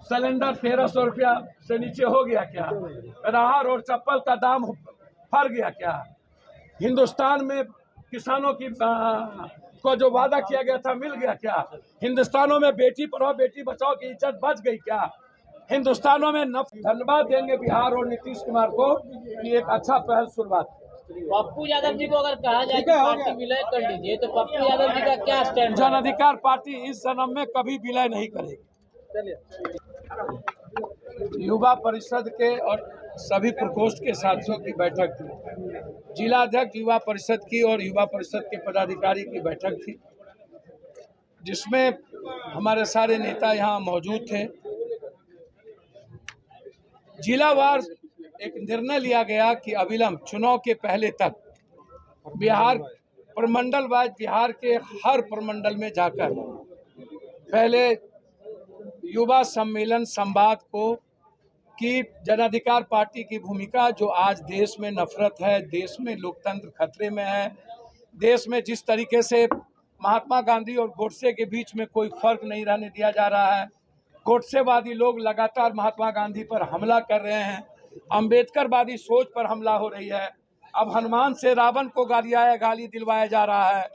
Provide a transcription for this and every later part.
Cylinder 1300 रुपया से नीचे हो गया क्या? राहर और चप्पल का दाम फर गया क्या? हिंदुस्तान में किसानों की को जो वादा किया गया था मिल गया क्या? हिंदुस्तानों में बेटी पढ़ाओ बेटी बचाओ की इज्जत बच गई क्या? हिंदुस्तानों में धन्यवाद देंगे बिहार और नीतीश कुमार को कि एक अच्छा पहल शुरुआत। पप्पू यादव जी को अगर कहा जाए कि पार्टी विलय कर लीजिए तो पप्पू यादव जी का क्या स्टैंड? जन अधिकार पार्टी इस जन्म में कभी विलय नहीं करेगी। युवा परिषद के और सभी प्रकोष्ठ के साथियों की बैठक थी। जिला अध्यक्ष युवा परिषद की और युवा परिषद के पदाधिकारी की बैठक थी, जिसमें हमारे सारे नेता यहाँ मौजूद थे। जिलावार एक निर्णय लिया गया कि अविलंब चुनाव के पहले तक बिहार प्रमंडल वाइज बिहार के हर प्रमंडल में जाकर पहले युवा सम्मेलन संवाद को कि जन अधिकार पार्टी की भूमिका जो आज देश में नफरत है, देश में लोकतंत्र खतरे में है, देश में जिस तरीके से महात्मा गांधी और गोडसे के बीच में कोई फर्क नहीं रहने दिया जा रहा है, गोडसेवादी लोग लगातार महात्मा गांधी पर हमला कर रहे हैं, अम्बेडकरवादी सोच पर हमला हो रही है, अब हनुमान से रावण को गाली दिलवाया जा रहा है,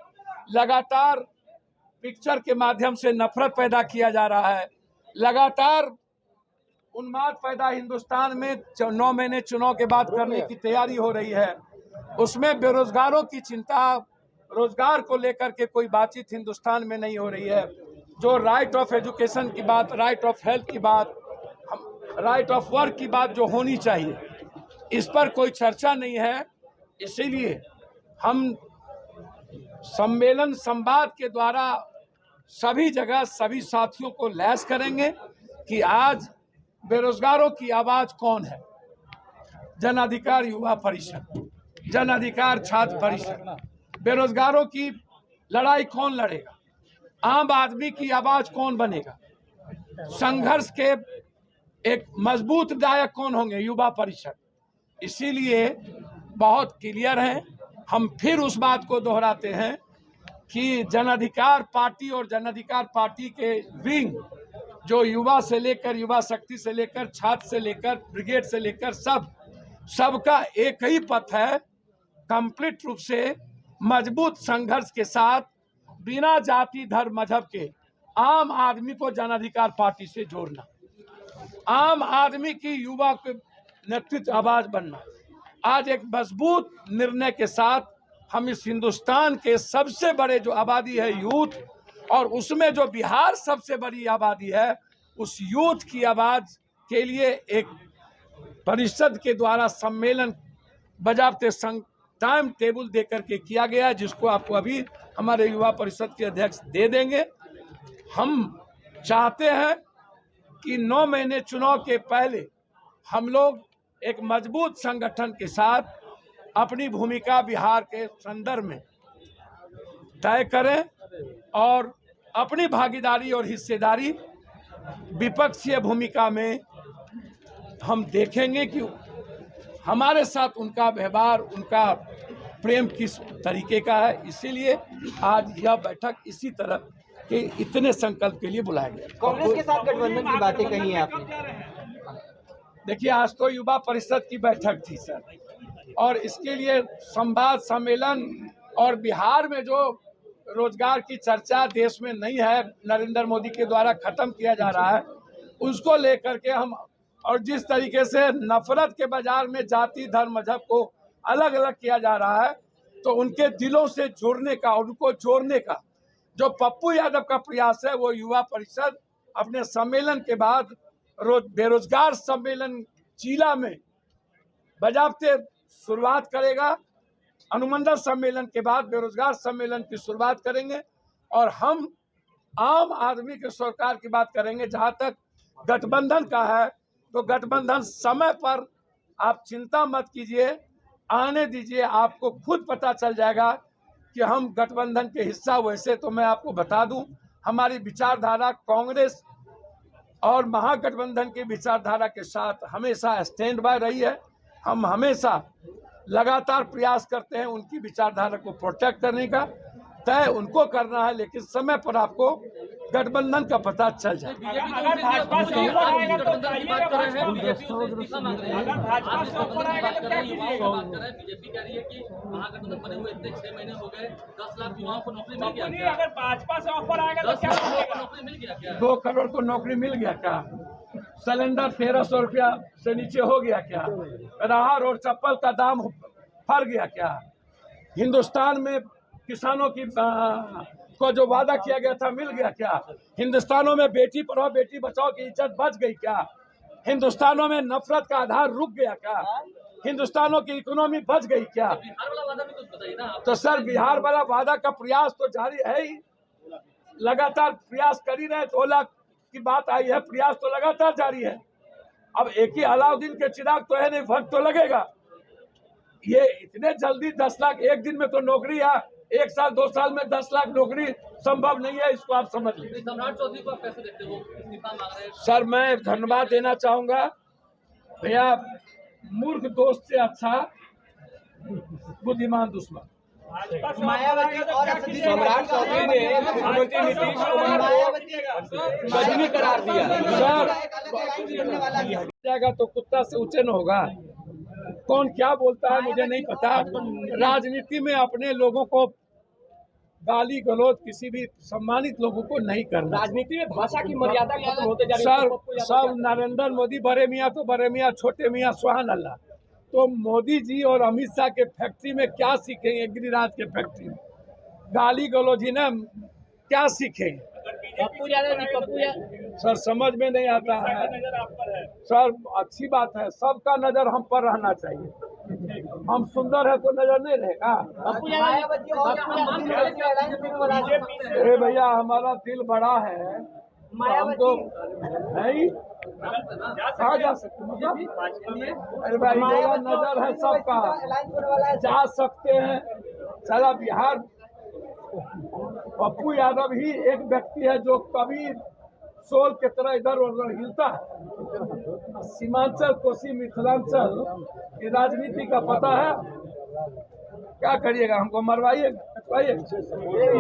लगातार पिक्चर के माध्यम से नफरत पैदा किया जा रहा है, लगातार उन्माद पैदा हिंदुस्तान में 9 महीने चुनाव के बाद करने की तैयारी हो रही है। उसमें बेरोजगारों की चिंता, रोजगार को लेकर के कोई बातचीत हिंदुस्तान में नहीं हो रही है। जो राइट ऑफ एजुकेशन की बात, राइट ऑफ हेल्थ की बात, राइट ऑफ वर्क की बात जो होनी चाहिए, इस पर कोई चर्चा नहीं है। इसीलिए हम सम्मेलन संवाद के द्वारा सभी जगह सभी साथियों को लैस करेंगे कि आज बेरोजगारों की आवाज कौन है। जन अधिकार युवा परिषद, जन अधिकार छात्र परिषद, बेरोजगारों की लड़ाई कौन लड़ेगा, आम आदमी की आवाज कौन बनेगा, संघर्ष के एक मजबूत नायक कौन होंगे, युवा परिषद। इसीलिए बहुत क्लियर है, हम फिर उस बात को दोहराते हैं कि जन अधिकार पार्टी और जन अधिकार पार्टी के विंग जो युवा से लेकर, युवा शक्ति से लेकर, छात्र से लेकर, ब्रिगेड से लेकर सबका एक ही पथ है, कंप्लीट रूप से मजबूत संघर्ष के साथ बिना जाति धर्म मजहब के आम आदमी को जन अधिकार पार्टी से जोड़ना, आम आदमी की युवा के नेतृत्व आवाज बनना। आज एक मजबूत निर्णय के साथ हम इस हिंदुस्तान के सबसे बड़े जो आबादी है यूथ, और उसमें जो बिहार सबसे बड़ी आबादी है, उस यूथ की आवाज के लिए एक परिषद के द्वारा सम्मेलन बजाबते टाइम टेबल देकर के किया गया, जिसको आपको अभी हमारे युवा परिषद के अध्यक्ष दे देंगे। हम चाहते हैं कि 9 महीने चुनाव के पहले हम लोग एक मजबूत संगठन के साथ अपनी भूमिका बिहार के संदर्भ में तय करें और अपनी भागीदारी और हिस्सेदारी विपक्षीय भूमिका में हम देखेंगे कि हमारे साथ उनका व्यवहार, उनका प्रेम किस तरीके का है। इसीलिए आज यह बैठक इसी तरह के इतने संकल्प के लिए बुलाया गया। कांग्रेस के साथ गठबंधन की बातें कही हैं आपने? देखिए, आज तो युवा परिषद की बैठक थी सर, और इसके लिए संवाद सम्मेलन और बिहार में जो रोजगार की चर्चा देश में नहीं है, नरेंद्र मोदी के द्वारा खत्म किया जा रहा है, उसको लेकर के हम, और जिस तरीके से नफरत के बाजार में जाति धर्म मजहब को अलग अलग किया जा रहा है, तो उनके दिलों से जोड़ने का, उनको जोड़ने का जो पप्पू यादव का प्रयास है, वो युवा परिषद अपने सम्मेलन के बाद बेरोजगार सम्मेलन जिला में बजाबते शुरुआत करेगा। अनुमंडल सम्मेलन के बाद बेरोजगार सम्मेलन की शुरुआत करेंगे, और हम आम आदमी के सरकार की बात करेंगे। जहां तक गठबंधन का है, तो गठबंधन समय पर, आप चिंता मत कीजिए, आने दीजिए, आपको खुद पता चल जाएगा कि हम गठबंधन के हिस्सा। वैसे तो मैं आपको बता दूं, हमारी विचारधारा कांग्रेस और महागठबंधन की विचारधारा के साथ हमेशा स्टैंड बाय रही है। हम हमेशा लगातार प्रयास करते हैं उनकी विचारधारा को प्रोटेक्ट करने का। तय उनको करना है, लेकिन समय पर आपको गठबंधन का पता चल जाए। अगर भाजपा से ऊपर आएगा तो बताइएगा, भाजपा बीजेपी से इस्तीफा मांग रहे हैं। अगर भाजपा से ऊपर आएगा तो क्या कीजिएगा? बीजेपी कह रही है कि महागठबंधन बने हुए इतने 6 महीने हो गए, 10 लाख युवाओं को नौकरी मिल गया नहीं, क्या? अगर भाजपा से ऑफर आएगा तो 10 क्या लाख युवाओं कीजिएगा? को नौकरी मिल गया क्या? 2 करोड़ को नौकरी मिल गया क्या? सिलेंडर 1300 रुपया से नीचे हो गया क्या? राहर और चप्पल का दाम फर गया क्या? हिंदुस्तान में किसानों की को जो वादा किया गया था मिल गया क्या? हिंदुस्तानों में बेटी पढ़ाओ बेटी बचाओ की इज्जत बच गई क्या? हिंदुस्तानों में नफरत का आधार रुक गया क्या? हिंदुस्तानों की इकोनॉमी बच गई क्या? बिहार वाला वादा भी कुछ बताइए ना आप। तो सर बिहार वाला वादा का प्रयास तो जारी है ही, लगातार प्रयास कर ही रहे। 2 लाख की बात आई है, प्रयास तो लगातार जारी है। अब एक ही अलाउद्दीन के चिराग तो है नहीं, वक्त तो लगेगा। ये इतने जल्दी 10 लाख एक दिन में तो नौकरी है, 1 साल 2 साल में 10 लाख नौकरी संभव नहीं है, इसको आप समझ लीजिए। सम्राट चौधरी को आप कैसे देखते हो? इस्तीफा मांग रहे हैं। सर मैं धन्यवाद देना चाहूंगा भैया, मूर्ख दोस्त से अच्छा बुद्धिमान दुश्मन। भाजपा से मायावती ऑफर और आएगा तो क्या सम्राट कीजिएगा? चौधरी ने मुख्यमंत्री नीतीश कुमार को बदली करार दिया। सर जाएगा तो कुत्ता से ऊंचे न होगा। कौन क्या बोलता है मुझे नहीं पता। राजनीति में अपने लोगों को गाली गलौज किसी भी सम्मानित लोगों को नहीं करना। राजनीति में भाषा की मर्यादा खत्म होते जा रही है। सर सब नरेंद्र मोदी बड़े मियाँ तो बड़े मियाँ, छोटे मियाँ सुभान अल्लाह। तो मोदी जी और अमित शाह के फैक्ट्री में क्या सीखेंगे? गिरिराज के फैक्ट्री में गाली गलौज ही ना, क्या सीखेंगे? पप्पू यादव जी, पप्पू यादव सर समझ में नहीं आता है। नजर आप पर है। सर अच्छी बात है, सबका नजर हम पर रहना चाहिए। हम सुंदर है तो नजर नहीं रहेगा। पप्पू यादव अरे भैया हमारा दिल बड़ा है, हम तो नहीं कहाँ जा सकते मतलब। अरे भाई मेरा नजर है सबका, जा सकते हैं। सारा बिहार पप्पू यादव ही एक व्यक्ति है जो कभी सोल के तरह इधर उधर हिलता है। सीमांचल कोसी मिथिलांचल की राजनीति का पता है। क्या करिएगा, हमको मरवाइएगा, कटवाइएगा।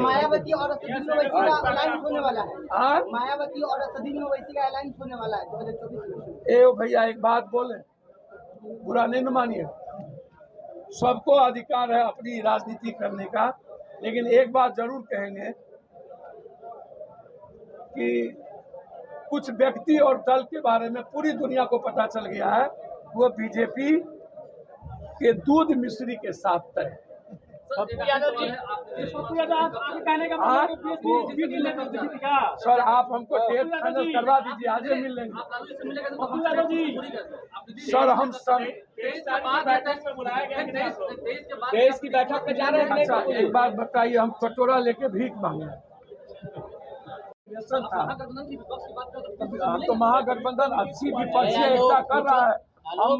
मायावती और असदुद्दीन ओवैसी का अलायंस होने वाला है। हाँ मायावती और असदुद्दीन ओवैसी का अलायंस होने वाला है 2024 में। ए भैया एक बात बोले, बुरा नहीं न मानिए। सबको अधिकार है अपनी राजनीति करने का, लेकिन एक बात जरूर कहेंगे कि कुछ व्यक्ति और दल के बारे में पूरी दुनिया को पता चल गया है, वो बीजेपी के दूध मिश्री के साथ तय। पप्पू यादव जी, आपके कहने का हाँ? मतलब क्या? सर आप हमको डेट फाइनल करवा दीजिए, आज ही मिल लेंगे। आप लालू जी से मिलेगा तो पप्पू यादव जी। सर हम सब 23 में बुलाया गया है। 23 की बैठक में जा रहे हैं। अच्छा एक बात बताइए, हम कटोरा लेके भीख मांगे था। महागठबंधन की विपक्ष की बात करें तो महागठबंधन अच्छी विपक्षी एकता कर रहा है। हम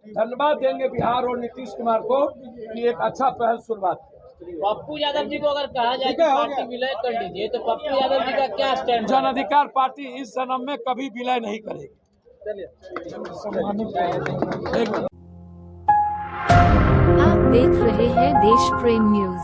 धन्यवाद देंगे बिहार और नीतीश कुमार को कि एक अच्छा पहल शुरुआत की। पप्पू यादव जी को अगर कहा जाए कि पार्टी विलय कर दीजिए तो पप्पू यादव जी का क्या स्टैंड है? जन अधिकार पार्टी इस जन्म में कभी विलय नहीं करेगी। आप देख रहे हैं देश प्रेम न्यूज।